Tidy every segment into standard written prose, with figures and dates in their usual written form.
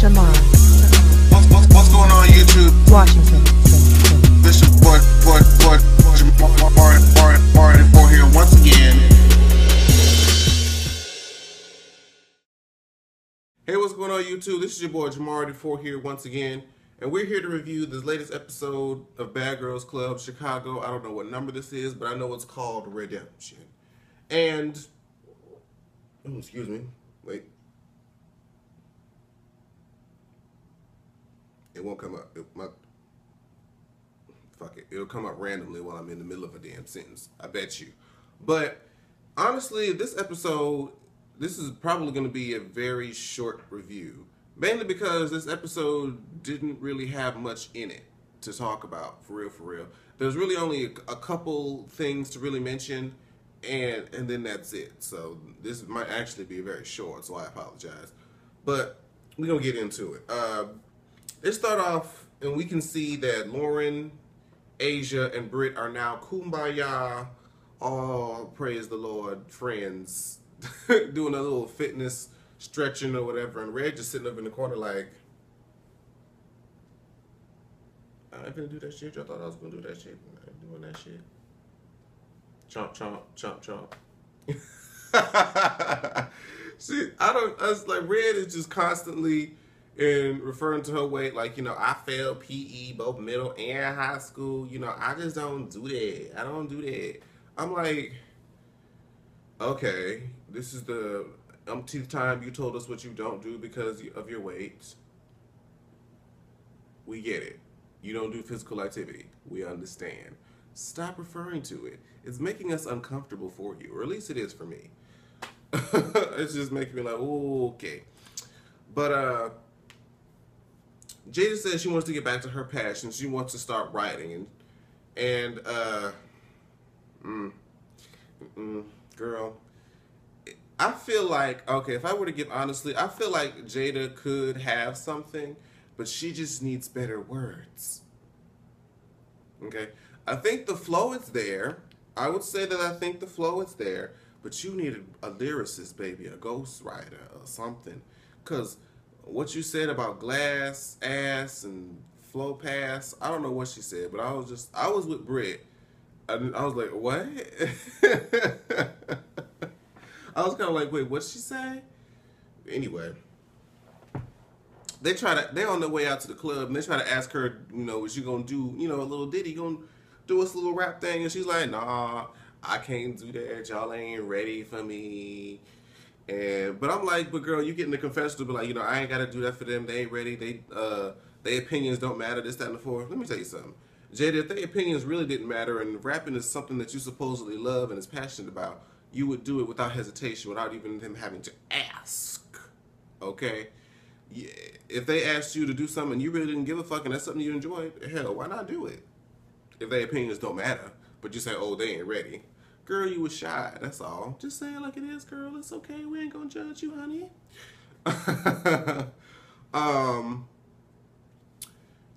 What's going on YouTube? Washington. This is Marty 4 here once again. Hey, what's going on YouTube? This is your boy Marty 4 here once again. And we're here to review this latest episode of Bad Girls Club Chicago. I don't know what number this is, but I know it's called Redemption. And, oh, excuse me, wait. It won't come up. Fuck it. It'll come up randomly while I'm in the middle of a damn sentence. I bet you. But honestly, this episode, this is probably going to be a very short review. Mainly because this episode didn't really have much in it to talk about, for real. There's really only a couple things to really mention, and then that's it. So this might actually be very short, so I apologize. But we're going to get into it. Let's start off, and we can see that Lauren, Asia, and Britt are now kumbaya, all praise the Lord, friends, doing a little fitness stretching or whatever, and Red just sitting up in the corner like, I ain't gonna do that shit. Y'all thought I was gonna do that shit. I ain't doing that shit. Chomp, chomp, chomp, chomp. See, it's like Red is just constantly in referring to her weight, like, you know, I failed PE both middle and high school. You know, I just don't do that. I don't do that. I'm like, okay, this is the umpteenth time you told us what you don't do because of your weight. We get it. You don't do physical activity. We understand. Stop referring to it. It's making us uncomfortable for you, or at least it is for me. It's just making me like, ooh, okay. But Jada says she wants to get back to her passion. She wants to start writing, and girl, I feel like, okay, if I were to give honestly, I feel like Jada could have something, but she just needs better words. Okay? I think the flow is there. I would say that I think the flow is there, but you need a lyricist, baby, a ghostwriter or something. Because what you said about glass, ass, and flow pass, I don't know what she said, but I was with Britt. And I was like, what? I was kind of like, wait, what'd she say? Anyway, they're on their way out to the club, and they try to ask her, you know, is she gonna do, you know, a little ditty, gonna do us a little rap thing? And she's like, nah, I can't do that. Y'all ain't ready for me. But I'm like, but girl, you get in the confessional, be like, you know, I ain't gotta do that for them. They ain't ready. Their opinions don't matter. This, that, and the fourth. Let me tell you something, Jada. If their opinions really didn't matter, and rapping is something that you supposedly love and is passionate about, you would do it without hesitation, without even them having to ask. Okay? Yeah, if they asked you to do something and you really didn't give a fuck and that's something you enjoyed, hell, why not do it? If their opinions don't matter, but you say, oh, they ain't ready. Girl, you was shy, that's all. Just say it like it is, girl. It's okay. We ain't gonna judge you, honey.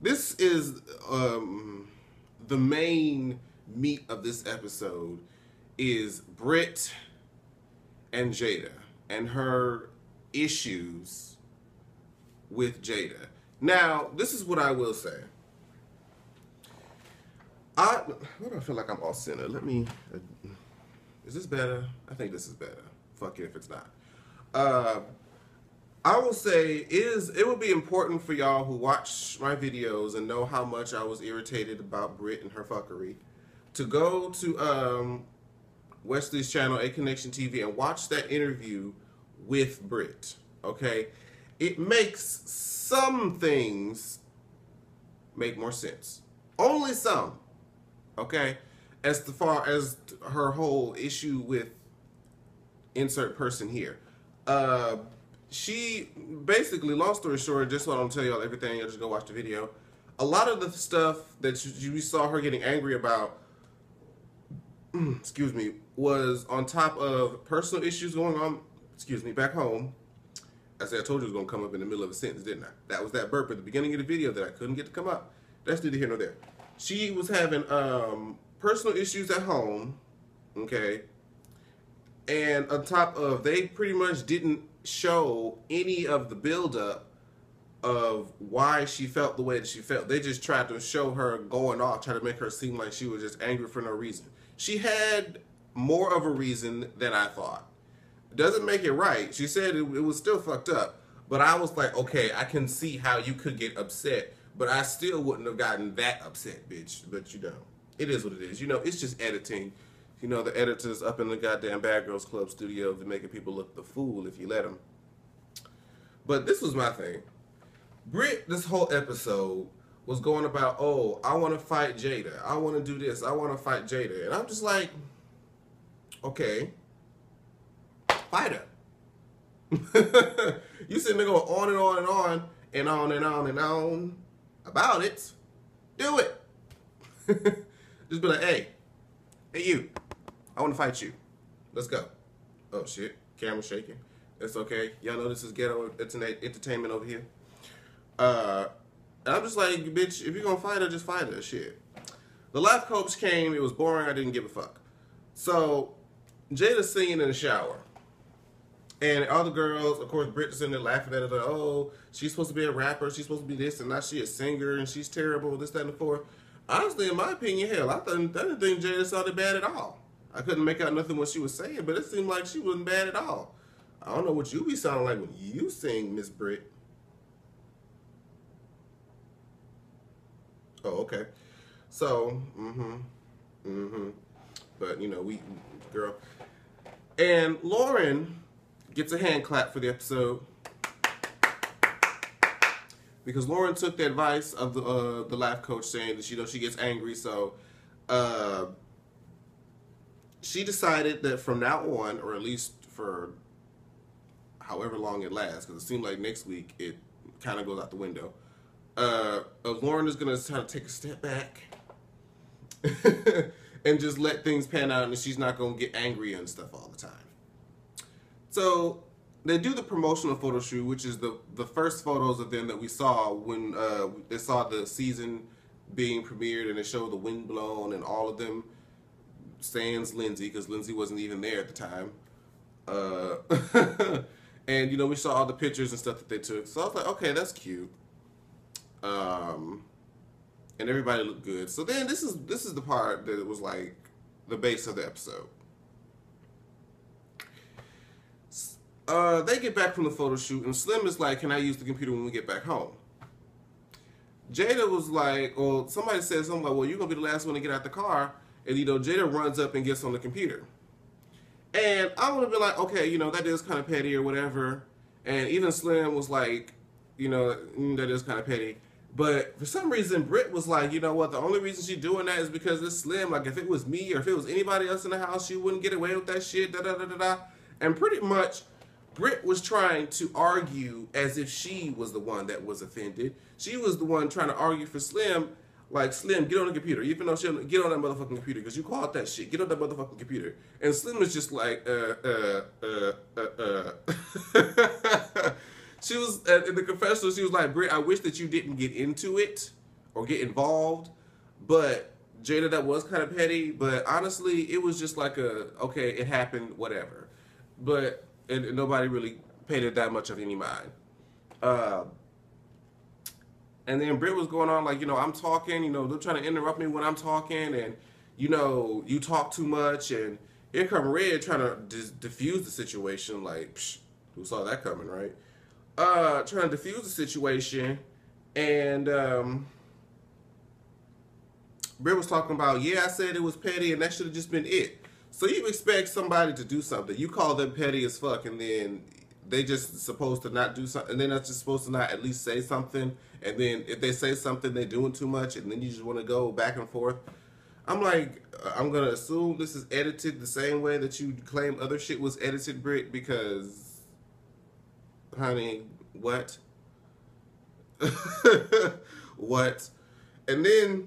This is the main meat of this episode is Britt and Jada and her issues with Jada. Now, this is what I will say. Why do I feel like I'm off center? Let me, is this better? I think this is better. Fuck it if it's not. I will say it would be important for y'all who watch my videos and know how much I was irritated about Britt and her fuckery to go to Wesley's channel, A Connection TV, and watch that interview with Britt. Okay? It makes some things make more sense. Only some. Okay? As far as her whole issue with insert person here. She basically, long story short, just so I don't tell y'all everything, you'll just go watch the video. A lot of the stuff that you saw her getting angry about, excuse me, was on top of personal issues going on, excuse me, back home. I said I told you it was going to come up in the middle of a sentence, didn't I? That was that burp at the beginning of the video that I couldn't get to come up. That's neither here nor there. She was having personal issues at home, okay? And on top of, they pretty much didn't show any of the buildup of why she felt the way that she felt. They just tried to show her going off, try to make her seem like she was just angry for no reason. She had more of a reason than I thought. Doesn't make it right. She said it was still fucked up. But I was like, okay, I can see how you could get upset. But I still wouldn't have gotten that upset, bitch. But you know, it is what it is. You know, it's just editing. You know, the editors up in the goddamn Bad Girls Club studio to making people look the fool if you let them. But this was my thing. Britt, this whole episode was going about, oh, I want to fight Jada. I want to do this. I want to fight Jada. And I'm just like, okay, fight her. You sitting there going on and on and on and on and on and on about it. Do it. Just be like, hey, you, I want to fight you. Let's go. Oh, shit. Camera shaking. It's okay. Y'all know this is ghetto entertainment over here. And I'm just like, bitch, if you're going to fight her, just fight her. Shit. The life coach came. It was boring. I didn't give a fuck. So, Jada's singing in the shower. And all the girls, of course, Brit's in there laughing at her. Like, oh, she's supposed to be a rapper. She's supposed to be this, and now she's a singer, and she's terrible, this, that, and the fourth. Honestly, in my opinion, hell, I didn't think Jada sounded bad at all. I couldn't make out nothing what she was saying, but it seemed like she wasn't bad at all. I don't know what you be sounding like when you sing, Miss Brit. Oh, okay. So, But, you know, girl. And Lauren gets a hand clap for the episode because Lauren took the advice of the life coach saying that, you know, she gets angry. So she decided that from now on, or at least for however long it lasts, because it seemed like next week it kind of goes out the window, Lauren is going to kind of take a step back and just let things pan out, and she's not going to get angry and stuff all the time. So they do the promotional photo shoot, which is the first photos of them that we saw when they saw the season being premiered, and they showed the wind blown and all of them, sans Lindsay, because Lindsay wasn't even there at the time. And, you know, we saw all the pictures and stuff that they took. So I was like, okay, that's cute. And everybody looked good. So then this is the part that was like the base of the episode. They get back from the photo shoot, and Slim is like, can I use the computer when we get back home? Jada was like, well, somebody said something like, well, you're going to be the last one to get out the car. And, you know, Jada runs up and gets on the computer. And I would have been like, okay, you know, that is kind of petty or whatever. And even Slim was like, you know, that is kind of petty. But for some reason, Britt was like, you know what, the only reason she's doing that is because it's Slim. Like, if it was me or if it was anybody else in the house, she wouldn't get away with that shit, da-da-da-da-da. And pretty much, Britt was trying to argue as if she was the one that was offended. She was the one trying to argue for Slim, like, Slim, get on the computer. Even though she'll get on that motherfucking computer, because you called that shit. Get on that motherfucking computer. And Slim is just like, She was, in the confessional, she was like, Britt, I wish that you didn't get into it or get involved. But, Jada, that was kind of petty. But, honestly, it was just like okay, it happened, whatever. But, and nobody really paid it that much of any mind. And then Britt was going on like, you know, I'm talking, you know, they're trying to interrupt me when I'm talking, and, you know, you talk too much, and here come Red trying to diffuse the situation, like, psh, who saw that coming, right? Trying to diffuse the situation, and Britt was talking about, yeah, I said it was petty, and that should have just been it. So you expect somebody to do something, you call them petty as fuck, and then they just supposed to not do something, and then they're just supposed to not at least say something, and then if they say something, they're doing too much, and then you just want to go back and forth. I'm like, I'm going to assume this is edited the same way that you claim other shit was edited, Britt, because, honey, what? What? And then,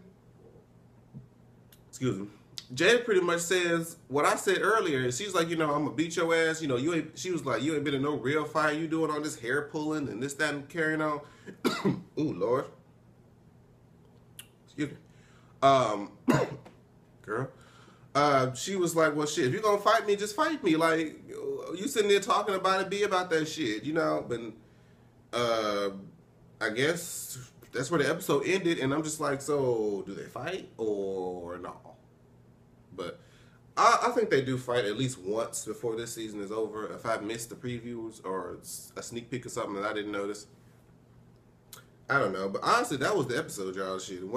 excuse me, Jada pretty much says what I said earlier. She's like, you know, I'm gonna beat your ass. You know, you ain't. She was like, you ain't been in no real fight. You doing all this hair pulling and this, that, and carrying on. Ooh, Lord. Excuse me. Girl. She was like, well, shit. If you're gonna fight me, just fight me. Like, you sitting there talking about it, be about that shit, you know. But I guess that's where the episode ended, and I'm just like, so do they fight or no? But I think they do fight at least once before this season is over. If I missed the previews or a sneak peek or something that I didn't notice, I don't know. But honestly, that was the episode, y'all. Shit, it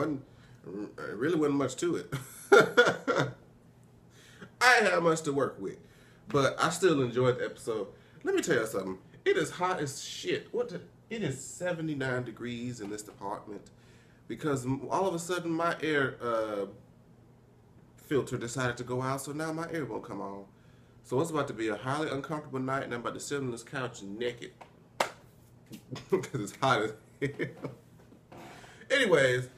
really wasn't much to it. I ain't had much to work with, but I still enjoyed the episode. Let me tell you something. It is hot as shit. It is 79 degrees in this apartment because all of a sudden my air filter decided to go out, so now my air won't come on. So it's about to be a highly uncomfortable night, and I'm about to sit on this couch naked because it's hot as hell. Anyways,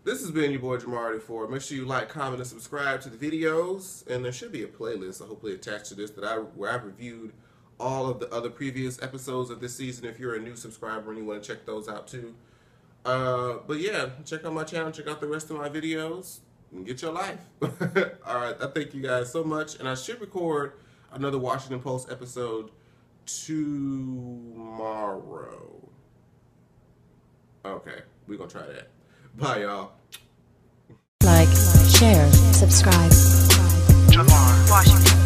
this has been your boy Jamar84. Make sure you like, comment, and subscribe to the videos, and there should be a playlist, hopefully attached to this, where I've reviewed all of the other previous episodes of this season. If you're a new subscriber and you want to check those out too. But yeah, check out my channel, check out the rest of my videos, and get your life. Alright, I thank you guys so much, and I should record another Washington Post episode tomorrow. Okay, we're gonna try that. Bye, y'all. Like, share, subscribe. Jamar, Washington.